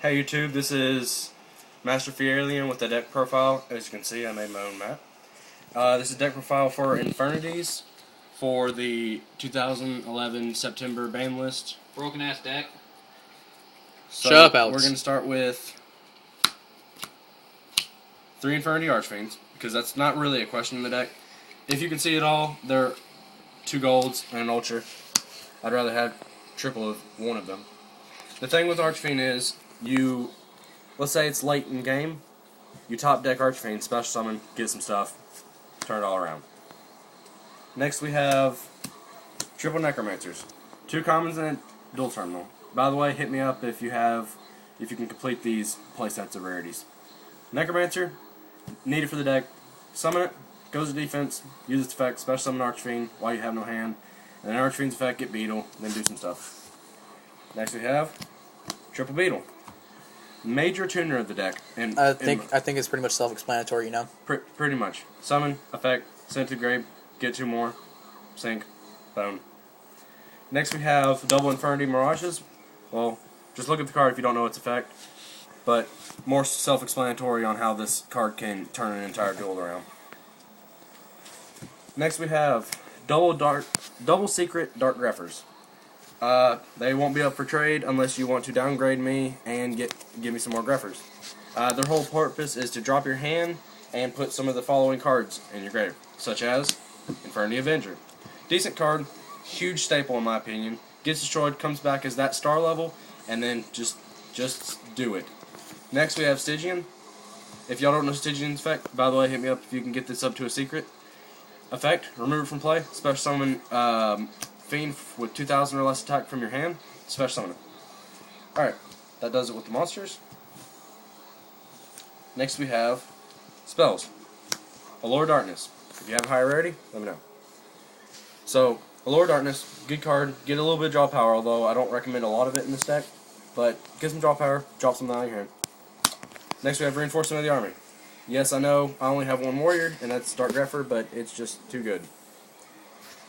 Hey YouTube, this is MasterFearlian with the deck profile. As you can see, I made my own map. This is deck profile for Infernities for the 2011 September ban list. Broken ass deck. So Shut up, Alex. We're going to start with 3 Infernity Archfiends, because that's not really a question in the deck. If you can see it all, they're 2 golds and an ultra. I'd rather have triple of one of them. The thing with Archfiend is, let's say it's late in game, you top deck Archfiend, special summon, get some stuff, turn it all around. Next we have triple Necromancers. 2 commons and a dual terminal. By the way, hit me up if you can complete these playsets of rarities. Necromancer, needed for the deck, summon it, goes to defense, use its effect, special summon Archfiend while you have no hand, and then Archfiend's effect, get Beetle, then do some stuff. Next we have triple Beetle. Major tuner of the deck. And I think it's pretty much self-explanatory, you know? Pretty much. Summon, effect, send to grave, get 2 more, sink, bone. Next we have double Infernity Mirages. Well, just look at the card if you don't know its effect. But more self-explanatory on how this card can turn an entire duel around. Next we have double secret Dark Grephers. They won't be up for trade unless you want to downgrade me and give me some more Greffers. Their whole purpose is to drop your hand and put some of the following cards in your grave, such as Infernity Avenger. Decent card, huge staple in my opinion. Gets destroyed, comes back as that star level, and then just do it. Next we have Sygian. If y'all don't know Stygian's effect, by the way, hit me up if you can get this up to a secret. Effect, remove it from play, special summon Fiend with 2,000 or less attack from your hand, special summon it. Alright, that does it with the monsters. Next we have spells. Allure of Darkness. If you have a higher rarity, let me know. So, Allure of Darkness, good card, get a little bit of draw power, although I don't recommend a lot of it in this deck, but get some draw power, drop something out of your hand. Next we have Reinforcement of the Army. Yes, I know I only have 1 warrior, and that's Dark Grepher, but it's just too good.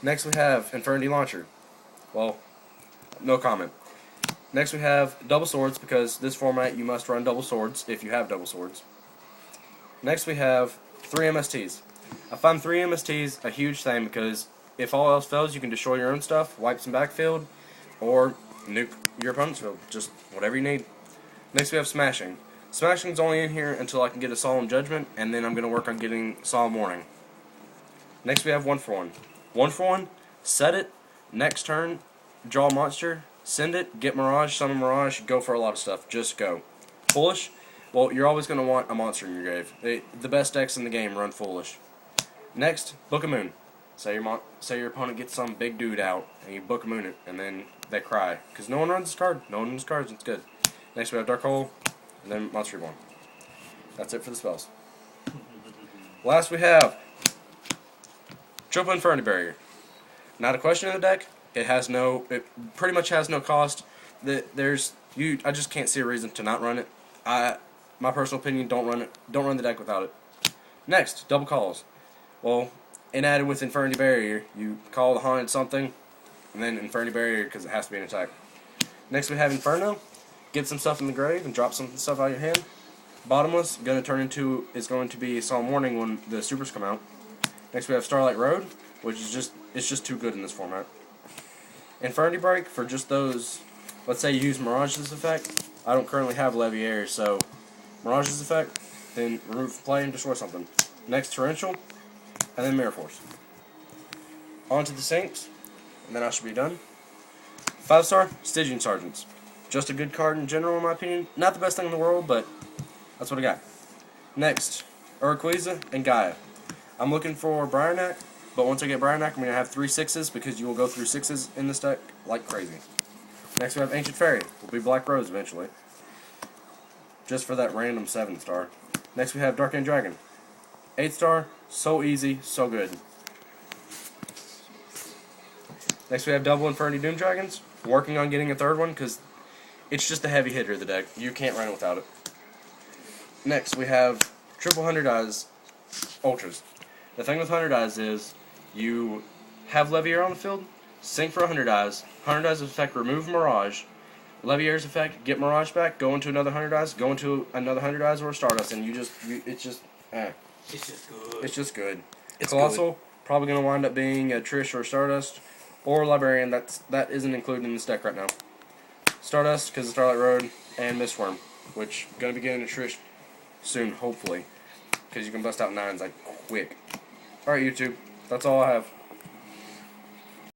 Next we have Infernity Launcher. Well, no comment. Next we have double swords, because this format you must run double swords if you have double swords. Next we have 3 MSTs. I find 3 MSTs a huge thing because if all else fails, you can destroy your own stuff, wipe some backfield, or nuke your opponent's field. Just whatever you need. Next we have Smashing. Smashing's only in here until I can get a Solemn Judgement, and then I'm going to work on getting Solemn Warning. Next we have 1 for 1. 1 for 1, set it, next turn, draw a monster, send it, get Mirage, summon Mirage, go for a lot of stuff. Just go. Foolish? Well, you're always going to want a monster in your grave. The best decks in the game run Foolish. Next, Book of Moon. Say your opponent gets some big dude out, and you Book of Moon it, and then they cry. Because no one runs this card. No one runs cards, it's good. Next we have Dark Hole, and then Monster Reborn. That's it for the spells. Last we have triple Infernity Barrier. Not a question in the deck. It pretty much has no cost. I just can't see a reason to not run it. My personal opinion, don't run it. Don't run the deck without it. Next, double calls. Well, added with Infernity Barrier, you call the haunted something, and then Infernity Barrier because it has to be an attack. Next we have Inferno. Get some stuff in the grave and drop some stuff out of your hand. Bottomless is going to be Solemn Warning when the supers come out. Next we have Starlight Road, which is just too good in this format. Infernity Break for just those. Let's say you use Mirage's effect. I don't currently have Leviair, so Mirage's effect, then remove from play and destroy something. Next Torrential, and then Mirror Force. On to the sinks, and then I should be done. 5-star Stygian Sergeants. Just a good card in general, in my opinion. Not the best thing in the world, but that's what I got. Next, Urquiza and Gaia. I'm looking for Briarknack, but once I get Briarknack, I'm going to have 3 6s because you will go through 6s in this deck like crazy. Next we have Ancient Fairy. Will be Black Rose eventually. Just for that random 7-star. Next we have Dark End Dragon. 8-star, so easy, so good. Next we have double Infernity Doom Dragons. Working on getting a 3rd one because it's just a heavy hitter of the deck. You can't run it without it. Next we have triple 100 Eyes Ultras. The thing with 100 Eyes is you have Leviair on the field, sink for 100 Eyes. 100 Eyes effect remove Mirage, Levier's effect, get Mirage back, go into another 100 dice, go into another 100 dice or a Stardust, and it's just, It's just good. It's just good. It's Colossal, probably going to wind up being a Trish or a Stardust, or Librarian, that isn't included in this deck right now. Stardust, because of Starlight Road, and Mistworm, which going to be getting a Trish soon, hopefully, because you can bust out 9s like quick. Alright, YouTube, that's all I have.